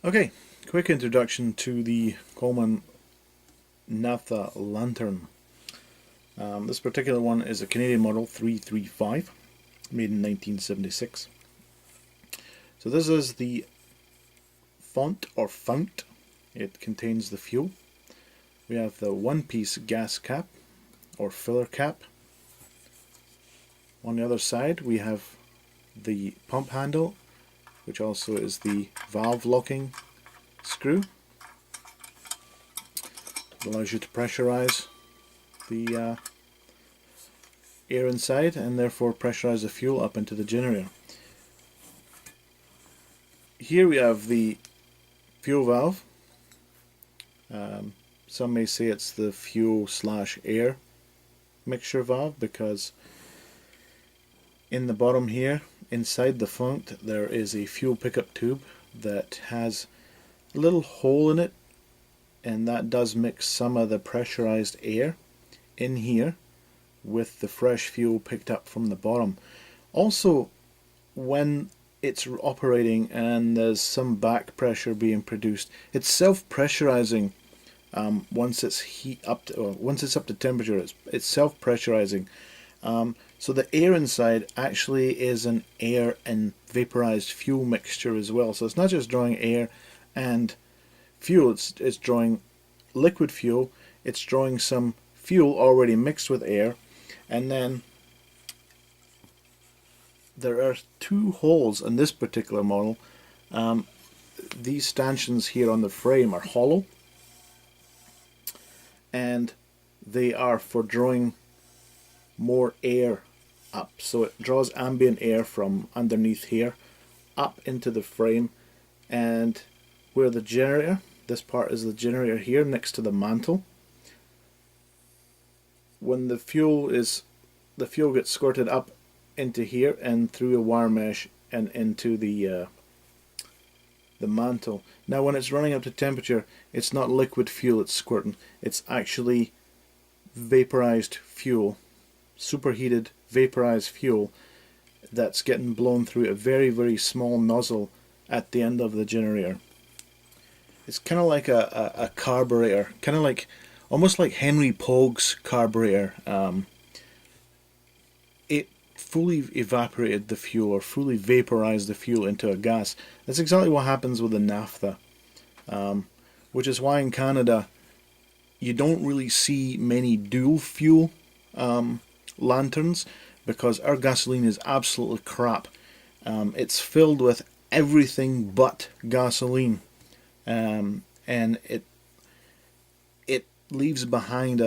Okay, quick introduction to the Coleman naphtha lantern. This particular one is a Canadian model 335, made in 1976. So this is the font or fount. It contains the fuel. We have the one-piece gas cap or filler cap. On the other side we have the pump handle, which also is the valve locking screw. It allows you to pressurize the air inside and therefore pressurize the fuel up into the generator. Here we have the fuel valve. Some may say it's the fuel / air mixture valve, because in the bottom here, inside the fount, there is a fuel pickup tube that has a little hole in it, and that does mix some of the pressurized air in here with the fresh fuel picked up from the bottom. Also, when it's operating and there's some back pressure being produced, it's self-pressurizing. Once it's up to temperature, it's self-pressurizing. So the air inside actually is an air and vaporized fuel mixture as well. So it's not just drawing air and fuel, it's drawing liquid fuel, it's drawing some fuel already mixed with air, and then there are two holes in this particular model. These stanchions here on the frame are hollow, and they are for drawing more air up. So it draws ambient air from underneath here up into the frame, and where the generator, this part is the generator here next to the mantle. When the fuel gets squirted up into here and through a wire mesh and into the mantle. Now when it's running up to temperature, it's not liquid fuel it's squirting, it's actually vaporized fuel, superheated vaporized fuel that's getting blown through a very, very small nozzle at the end of the generator. It's kind of like a carburetor, kind of like, almost like Henry Pogue's carburetor. It fully evaporated the fuel, or fully vaporized the fuel into a gas. That's exactly what happens with the naphtha, which is why in Canada you don't really see many dual fuel lanterns, because our gasoline is absolutely crap. It's filled with everything but gasoline, and it leaves behind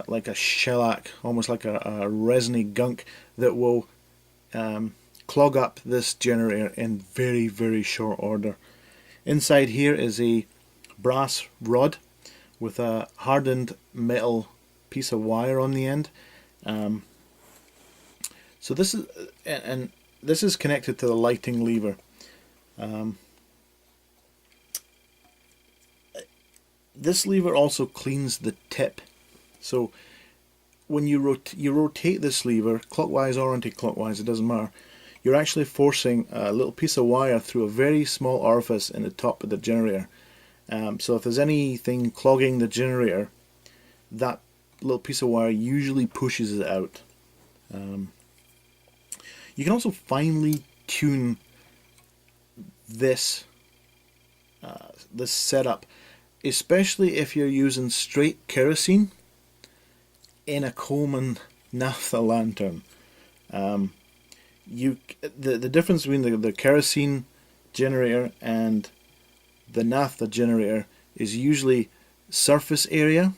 like a shellac, almost like a resiny gunk that will clog up this generator in very, very short order. Inside here is a brass rod with a hardened metal piece of wire on the end. So this is connected to the lighting lever. This lever also cleans the tip. So when you rotate this lever clockwise or anti-clockwise, it doesn't matter. You're actually forcing a little piece of wire through a very small orifice in the top of the generator. So if there's anything clogging the generator, that little piece of wire usually pushes it out. You can also finely tune this setup, especially if you're using straight kerosene in a Coleman naphtha lantern. The difference between the kerosene generator and the naphtha generator is usually surface area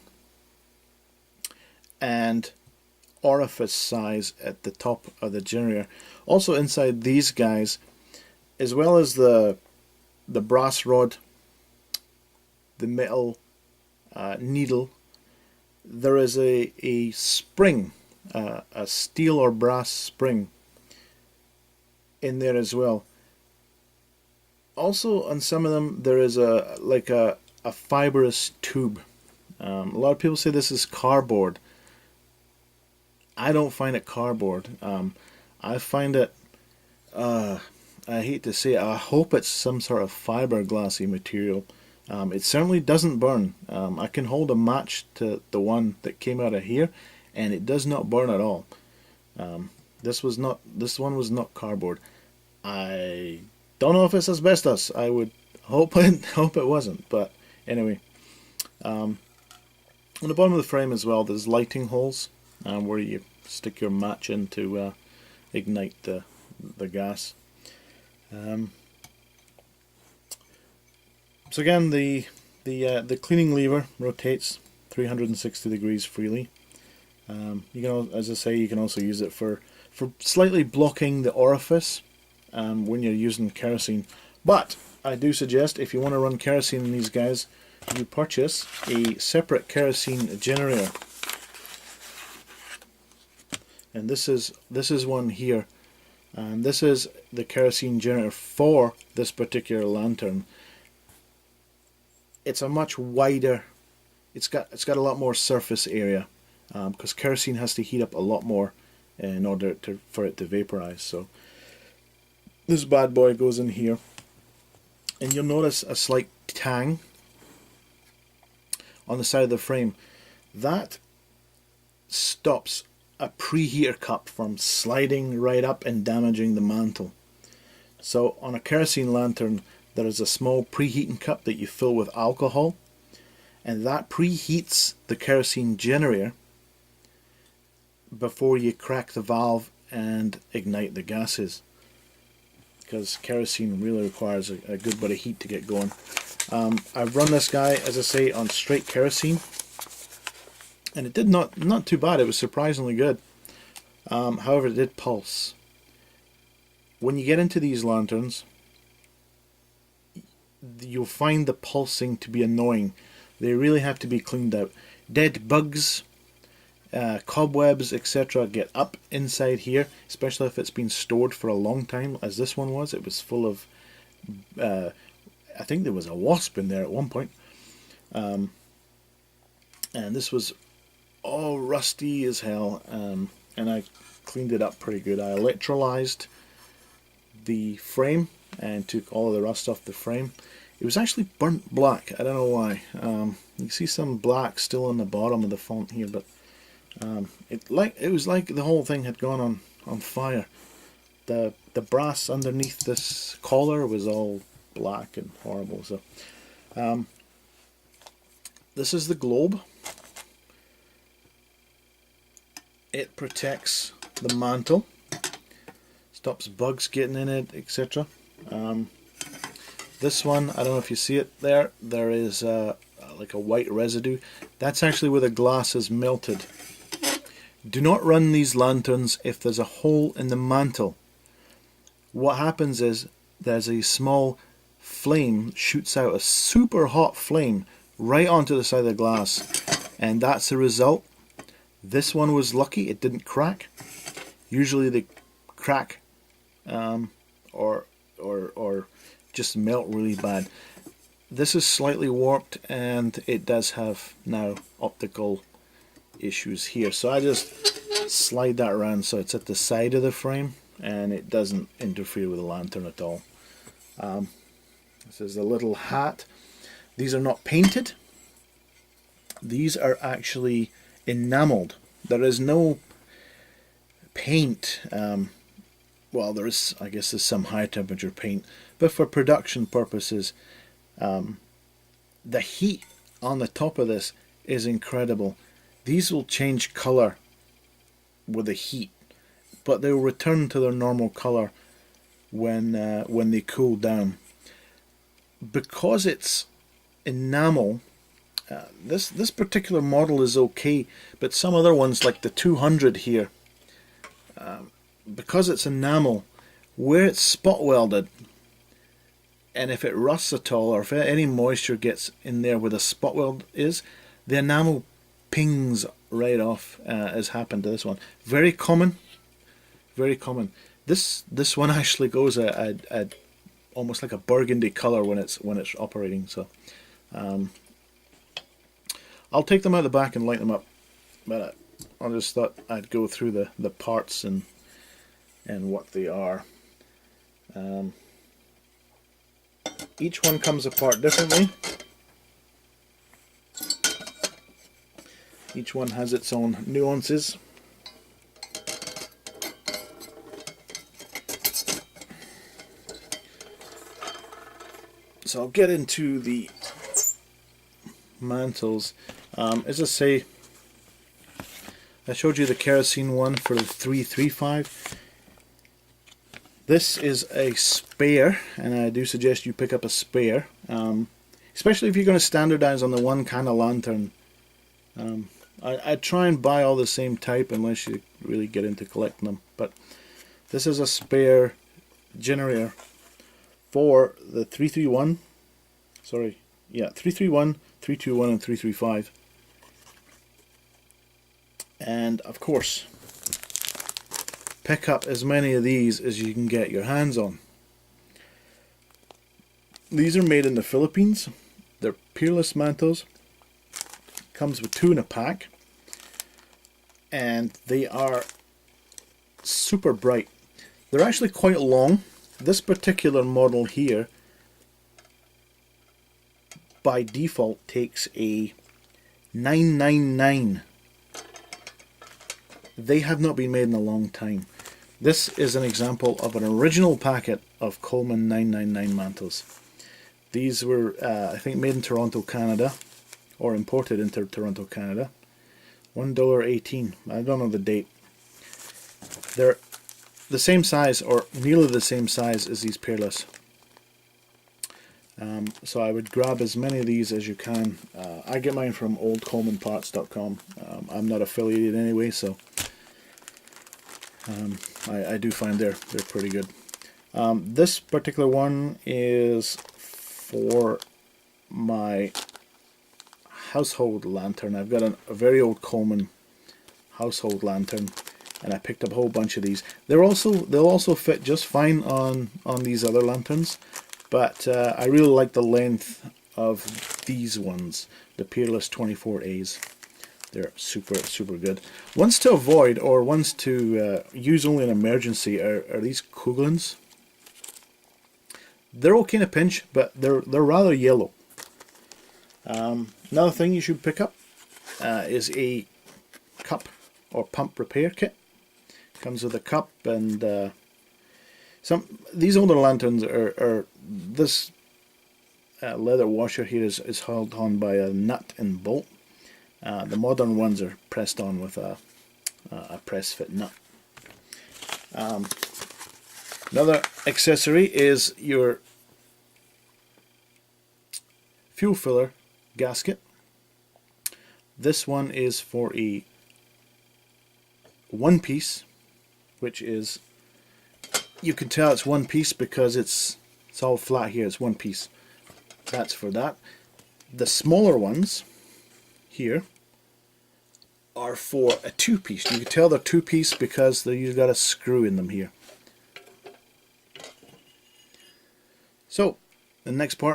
and orifice size at the top of the generator. Also inside these guys, as well as the brass rod, the metal needle, there is a spring, a steel or brass spring in there as well. Also on some of them there is a fibrous tube. A lot of people say this is cardboard. I don't find it cardboard. I find it I hate to say it, I hope it's some sort of fiberglassy material. It certainly doesn't burn. I can hold a match to the one that came out of here, and it does not burn at all. This one was not cardboard. I don't know if it's asbestos. I would hope it wasn't. But anyway, on the bottom of the frame as well, there's lighting holes where you stick your match in to ignite the gas. So again, the cleaning lever rotates 360 degrees freely. You can, as I say, you can also use it for slightly blocking the orifice when you're using kerosene. But I do suggest, if you want to run kerosene in these guys, you purchase a separate kerosene generator. And this is one here, and this is the kerosene generator for this particular lantern. It's a much wider. It's got a lot more surface area because kerosene has to heat up a lot more in order for it to vaporize. So this bad boy goes in here, and you'll notice a slight tang on the side of the frame. That stops a preheater cup from sliding right up and damaging the mantle. So on a kerosene lantern, there is a small preheating cup that you fill with alcohol, and that preheats the kerosene generator before you crack the valve and ignite the gases, because kerosene really requires a good bit of heat to get going. I've run this guy, as I say, on straight kerosene, and it did not too bad. It was surprisingly good. However, it did pulse. When you get into these lanterns, you'll find the pulsing to be annoying. They really have to be cleaned out. Dead bugs, cobwebs, etc. get up inside here, especially if it's been stored for a long time, as this one was. It was full of, I think there was a wasp in there at one point. And this was all rusty as hell, and I cleaned it up pretty good. I electrolyzed the frame and took all of the rust off the frame. It was actually burnt black. I don't know why. You can see some black still on the bottom of the font here, but it was like the whole thing had gone on fire. The brass underneath this collar was all black and horrible. So this is the globe. It protects the mantle, stops bugs getting in it, etc. This one, I don't know if you see it there. There is like a white residue. That's actually where the glass is melted. Do not run these lanterns if there's a hole in the mantle. What happens is there's a small flame shoots out, a super hot flame right onto the side of the glass, and that's the result. This one was lucky; it didn't crack. Usually they crack or just melt really bad. This is slightly warped, and it does have now optical issues here. So I just slide that around so it's at the side of the frame, and it doesn't interfere with the lantern at all. This is a little hat. These are not painted. These are actually enameled. There is no paint. Well, there is, I guess there's some high temperature paint, but for production purposes, the heat on the top of this is incredible. These will change color with the heat, but they will return to their normal color when they cool down. Because it's enamel, this particular model is okay, but some other ones like the 200 here, because it's enamel, where it's spot welded, and if it rusts at all, or if any moisture gets in there where the spot weld is, the enamel pings right off, as happened to this one. Very common, very common. This one actually goes a almost like a burgundy color when it's operating. So I'll take them out the back and light them up, but I just thought I'd go through the parts and what they are. Each one comes apart differently. Each one has its own nuances. So I'll get into the Mantles. As I say, I showed you the kerosene one for the 335. This is a spare, and I do suggest you pick up a spare, especially if you're going to standardize on the one kind of lantern. I try and buy all the same type unless you really get into collecting them, but this is a spare generator for the 331, 331, 321 and 335. And of course, pick up as many of these as you can get your hands on. These are made in the Philippines. They're peerless mantles. Comes with 2 in a pack, and they are super bright. They're actually quite long. This particular model here by default takes a 999. They have not been made in a long time. This is an example of an original packet of Coleman 999 mantles. These were I think made in Toronto, Canada, or imported into Toronto, Canada. $1.18. I don't know the date. They're the same size, or nearly the same size as these peerless. So I would grab as many of these as you can. I get mine from oldcolemanparts.com. I'm not affiliated anyway, so I do find they're pretty good. This particular one is for my household lantern. I've got a very old Coleman household lantern, and I picked up a whole bunch of these. They'll also fit just fine on these other lanterns, but I really like the length of these ones, the Peerless 24As. They're super good. Ones to avoid, or ones to use only in emergency, are these Coolans. They're okay in a pinch, but they're rather yellow. Another thing you should pick up is a cup or pump repair kit. Comes with a cup, and these older lanterns are this leather washer here is held on by a nut and bolt. The modern ones are pressed on with a press fit nut. Another accessory is your fuel filler gasket. This one is for a one piece, which is, you can tell it's one piece because it's all flat here. It's one piece. That's for that. The smaller ones here are for a two piece. You can tell they're two piece because you've got a screw in them here. So the next part